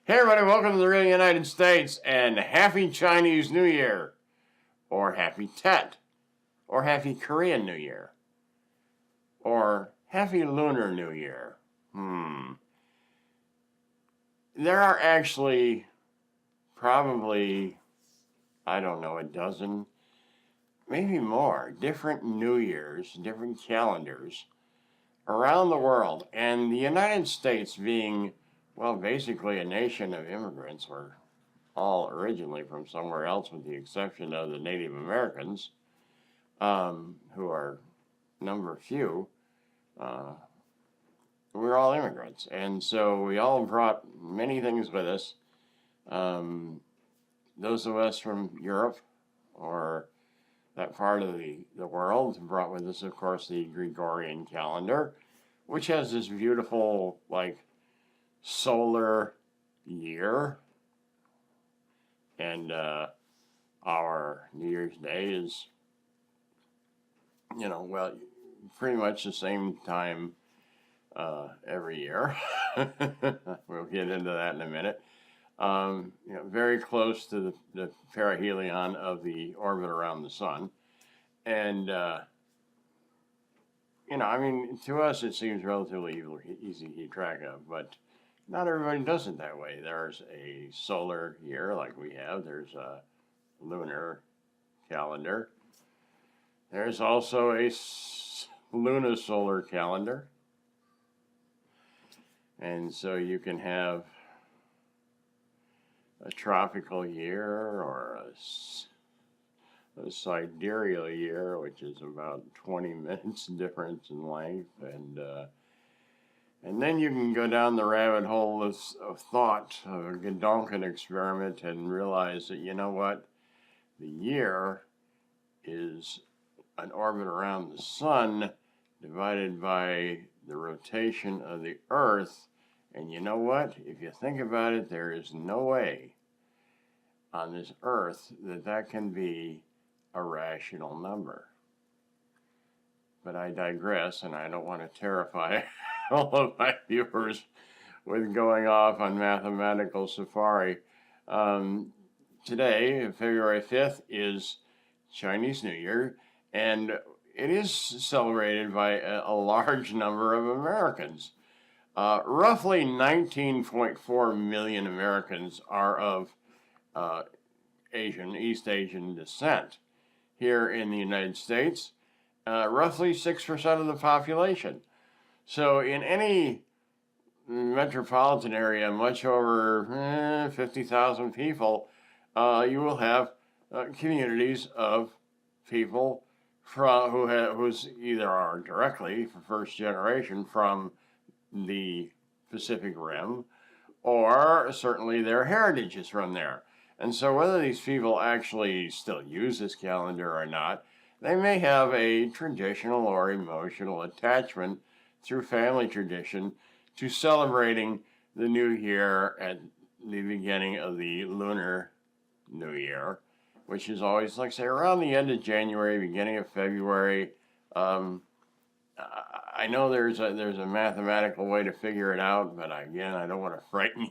Hey everybody, welcome to the real United States and Happy Chinese New Year, or Happy Tet, or Happy Korean New Year, or Happy Lunar New Year. There are actually probably, I don't know, a dozen, maybe more, different New Years, different calendars around the world. And the United States being, well, basically a nation of immigrants, we're all originally from somewhere else with the exception of the Native Americans, who are number few. We're all immigrants, and so we all brought many things with us. Those of us from Europe or that part of the world brought with us, of course, the Gregorian calendar, which has this beautiful, solar year. And our New Year's Day is, pretty much the same time every year. We'll get into that in a minute. Very close to the perihelion of the orbit around the sun. And, to us it seems relatively easy to keep track of, but not everybody does it that way. There's a solar year like we have. There's a lunar calendar. There's also a lunisolar calendar. And so you can have a tropical year or a sidereal year, which is about 20 minutes difference in length. And then you can go down the rabbit hole of thought, of a Godonkin experiment, and realize that, you know what, the year is an orbit around the sun divided by the rotation of the Earth. And you know what? If you think about it, there is no way on this Earth that can be a rational number. But I digress, and I don't want to terrify all of my viewers with going off on mathematical safari. Today, February 5th, is Chinese New Year, and it is celebrated by a large number of Americans. Roughly 19.4 million Americans are of East Asian descent. Here in the United States, roughly 6% of the population. So in any metropolitan area, much over 50,000 people, you will have communities of people who's either are directly first generation from the Pacific Rim, or certainly their heritage is from there. And so whether these people actually still use this calendar or not, they may have a traditional or emotional attachment through family tradition to celebrating the new year at the beginning of the Lunar New Year, which is always, like say, around the end of January, beginning of February. I know there's a mathematical way to figure it out, but again, I don't want to frighten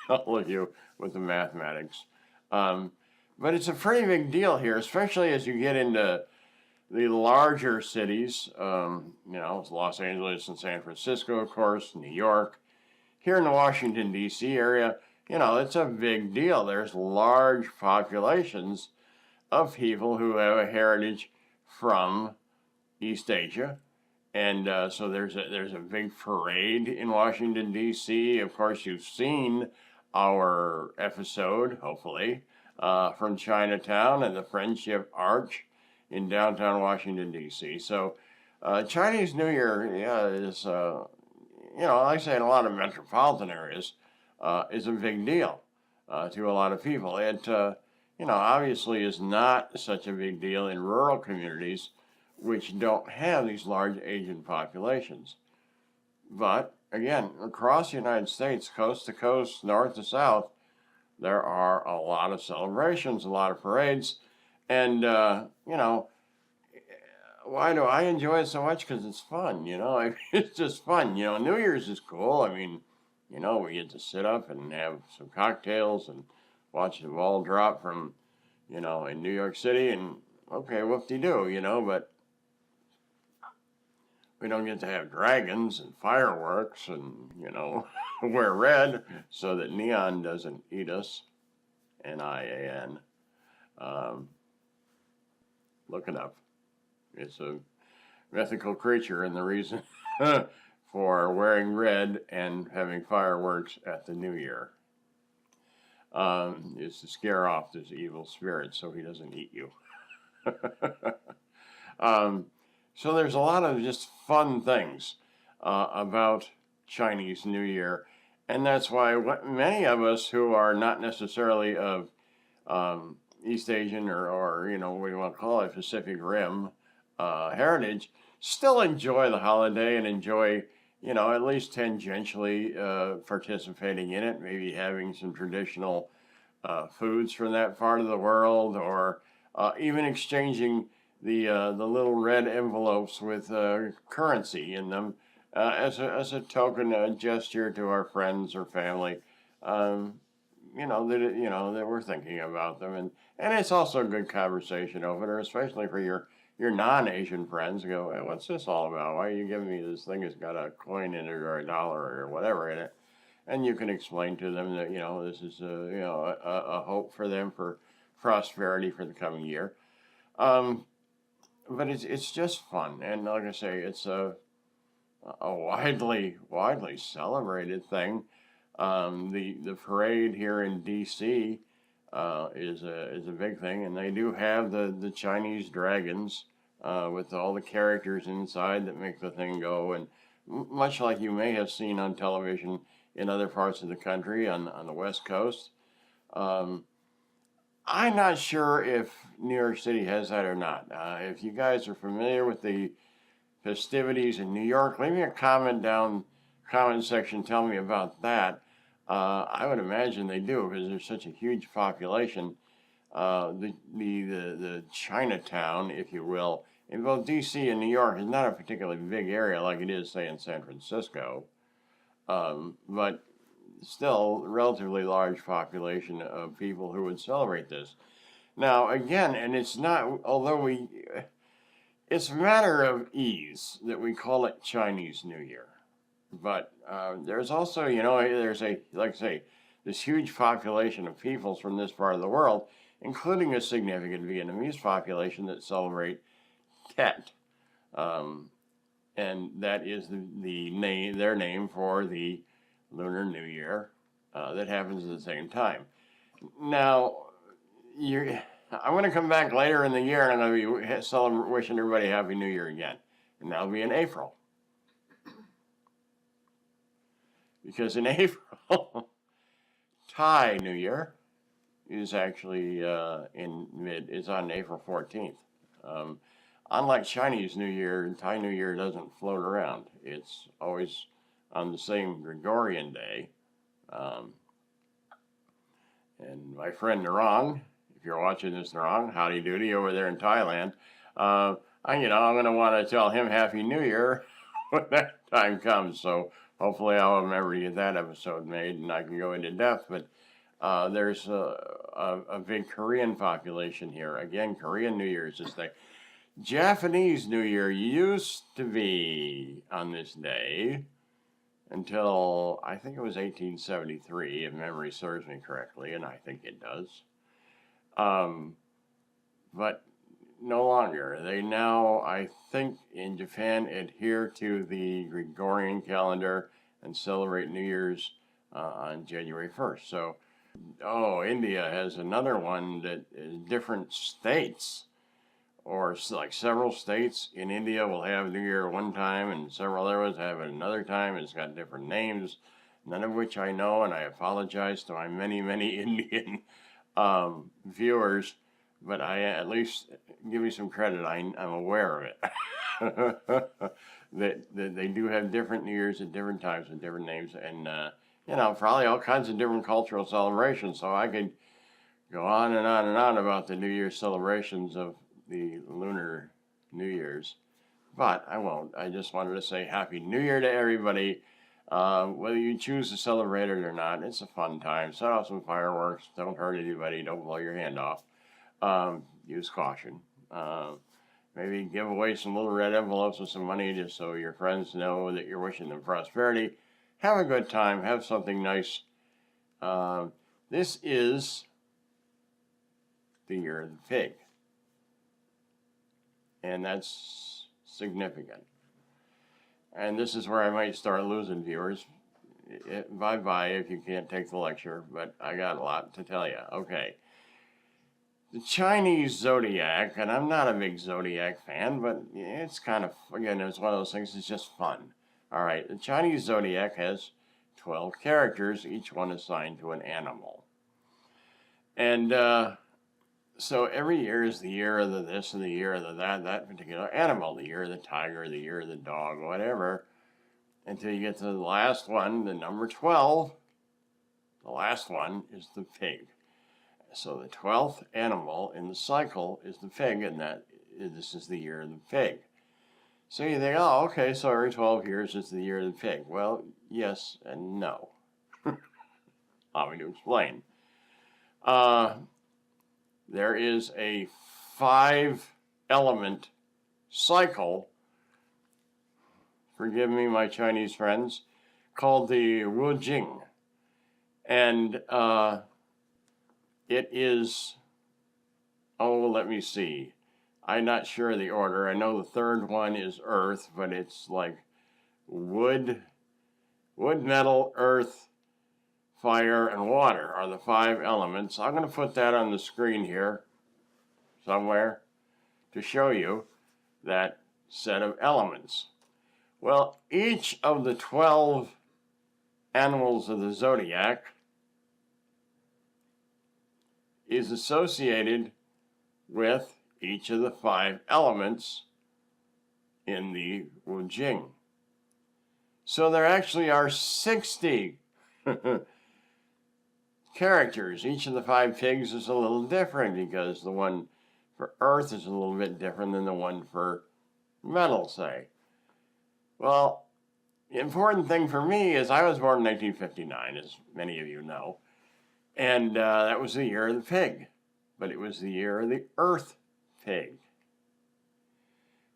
all of you with the mathematics. But it's a pretty big deal here, especially as you get into the larger cities. It's Los Angeles and San Francisco, of course, New York. Here in the Washington, D.C. area, it's a big deal. There's large populations of people who have a heritage from East Asia. And so there's a big parade in Washington, D.C. Of course, you've seen our episode, hopefully, from Chinatown and the Friendship Arch in downtown Washington, D.C. So Chinese New Year is, like I say, in a lot of metropolitan areas, is a big deal to a lot of people. It, obviously is not such a big deal in rural communities which don't have these large Asian populations. But, again, across the United States, coast to coast, north to south, there are a lot of celebrations, a lot of parades, and, why do I enjoy it so much? Because it's fun, it's just fun. New Year's is cool. I mean, We get to sit up and have some cocktails and watch the ball drop from, in New York City, and okay, whoop-de-doo, but we don't get to have dragons and fireworks and, wear red so that neon doesn't eat us. NIAN. Um, look it up. It's a mythical creature, and the reason for wearing red and having fireworks at the New Year is to scare off this evil spirit so he doesn't eat you. um, so there's a lot of just fun things about Chinese New Year, and that's why many of us who are not necessarily of East Asian or what do you want to call it, Pacific Rim heritage, still enjoy the holiday and enjoy, at least tangentially participating in it, maybe having some traditional foods from that part of the world, or even exchanging the little red envelopes with currency in them as a token, a gesture to our friends or family. That we're thinking about them, and it's also a good conversation opener, especially for your non-Asian friends. Go, hey, what's this all about? Why are you giving me this thing that's got a coin in it or a dollar or whatever in it? And you can explain to them that this is a hope for them for prosperity for the coming year. But it's just fun, and like I say, it's a widely celebrated thing. The parade here in D.C. Is a big thing, and they do have the Chinese dragons with all the characters inside that make the thing go, and much like you may have seen on television in other parts of the country on the West Coast. I'm not sure if New York City has that or not. If you guys are familiar with the festivities in New York, leave me a comment section. Tell me about that. I would imagine they do because there's such a huge population. The Chinatown, if you will, in both D.C. and New York is not a particularly big area like it is, say, in San Francisco, but still relatively large population of people who would celebrate this. Now, again, and it's not, it's a matter of ease that we call it Chinese New Year. But there's also, there's like I say, this huge population of peoples from this part of the world, including a significant Vietnamese population that celebrate Tet. And that is their name for the Lunar New Year that happens at the same time. Now, I'm going to come back later in the year and I'm going to be wishing everybody Happy New Year again. And that'll be in April. Because in April, Thai New Year is actually is on April 14th. Unlike Chinese New Year, Thai New Year doesn't float around. It's always on the same Gregorian day. And my friend Narang, if you're watching this, Narang, howdy doody over there in Thailand, I'm going to want to tell him Happy New Year when that time comes. So hopefully I'll remember to get that episode made and I can go into depth. But there's a big Korean population here. Again, Korean New Year is this day. Japanese New Year used to be on this day until I think it was 1873, if memory serves me correctly, and I think it does. But no longer. They now, I think, in Japan adhere to the Gregorian calendar and celebrate New Year's on January 1st. So, India has another one that is different states, or like several states in India will have New Year one time and several other ones have it another time. It's got different names, none of which I know, and I apologize to my many, many Indian viewers, but I at least give me some credit. I'm aware of it. that they do have different New Year's at different times with different names, and probably all kinds of different cultural celebrations. So I could go on and on and on about the New Year's celebrations of the Lunar New Year's, but I won't. I just wanted to say Happy New Year to everybody. Whether you choose to celebrate it or not, it's a fun time. Set off some fireworks. Don't hurt anybody. Don't blow your hand off. Use caution. Maybe give away some little red envelopes with some money just so your friends know that you're wishing them prosperity. Have a good time. Have something nice. This is the year of the pig. And that's significant. And this is where I might start losing viewers. Bye-bye if you can't take the lecture, but I got a lot to tell you. Okay. The Chinese zodiac, and I'm not a big zodiac fan, but it's kind of, again, it's one of those things that's just fun. All right, the Chinese zodiac has 12 characters, each one assigned to an animal. And so every year is the year of the this and the year of the that particular animal, the year of the tiger, the year of the dog, whatever, until you get to the last one, the number 12. The last one is the pig. So the 12th animal in the cycle is the pig, and this is the year of the pig. So you think, oh, okay, so every 12 years is the year of the pig. Well, yes and no. Allow me to explain. There is a 5-element cycle, forgive me, my Chinese friends, called the Wu Jing. And it is, let me see. I'm not sure of the order. I know the third one is earth, but it's like wood, metal, earth, fire, and water are the 5 elements. I'm going to put that on the screen here somewhere to show you that set of elements. Well, each of the 12 animals of the zodiac is associated with each of the 5 elements in the Wu Jing. So there actually are 60 characters. Each of the 5 pigs is a little different because the one for earth is a little bit different than the one for metal, say. Well, the important thing for me is I was born in 1959, as many of you know. And that was the year of the pig. But it was the year of the earth pig.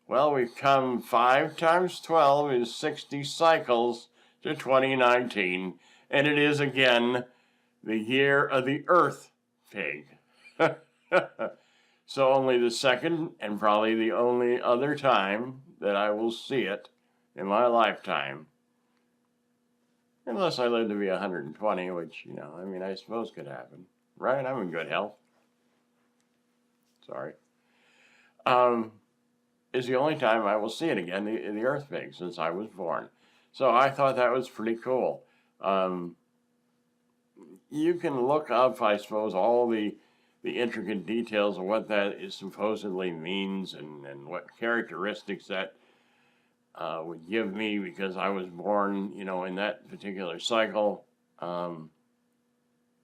Well, we've come 5 times 12 is 60 cycles to 2019. And it is again the year of the earth pig. So only the second and probably the only other time that I will see it in my lifetime. Unless I live to be 120, which, I suppose could happen. Right? I'm in good health. Sorry. Is the only time I will see it again, the earth pig, since I was born. So I thought that was pretty cool. You can look up, I suppose, all the intricate details of what that is supposedly means and what characteristics that would give me because I was born, in that particular cycle. Like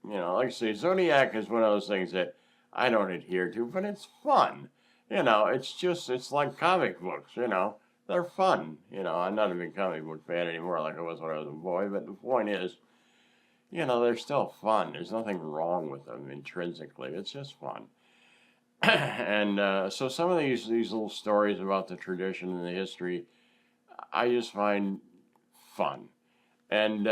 I say, Zodiac is one of those things that I don't adhere to, but it's fun. It's like comic books, they're fun. I'm not a big comic book fan anymore like I was when I was a boy, but the point is, they're still fun. There's nothing wrong with them intrinsically. It's just fun. And so some of these little stories about the tradition and the history, I just find fun. And,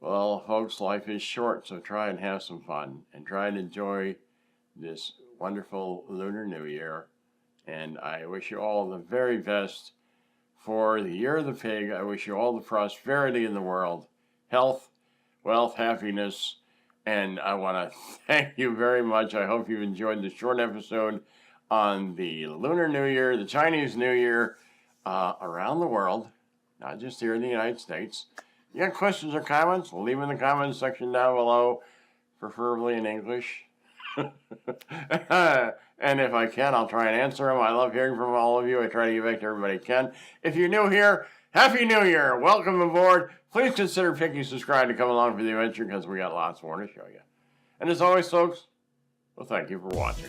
well, folks, life is short, so try and have some fun and try and enjoy this wonderful Lunar New Year. And I wish you all the very best for the year of the pig. I wish you all the prosperity in the world, health, wealth, happiness, and I want to thank you very much. I hope you enjoyed the short episode on the Lunar New Year, the Chinese New Year, around the world, not just here in the United States. You got questions or comments? Leave them in the comments section down below, preferably in English. And if I can, I'll try and answer them. I love hearing from all of you. I try to get back to everybody I can. If you're new here, Happy New Year! Welcome aboard. Please consider picking subscribe to come along for the adventure because we got lots more to show you. And as always, folks, well, thank you for watching.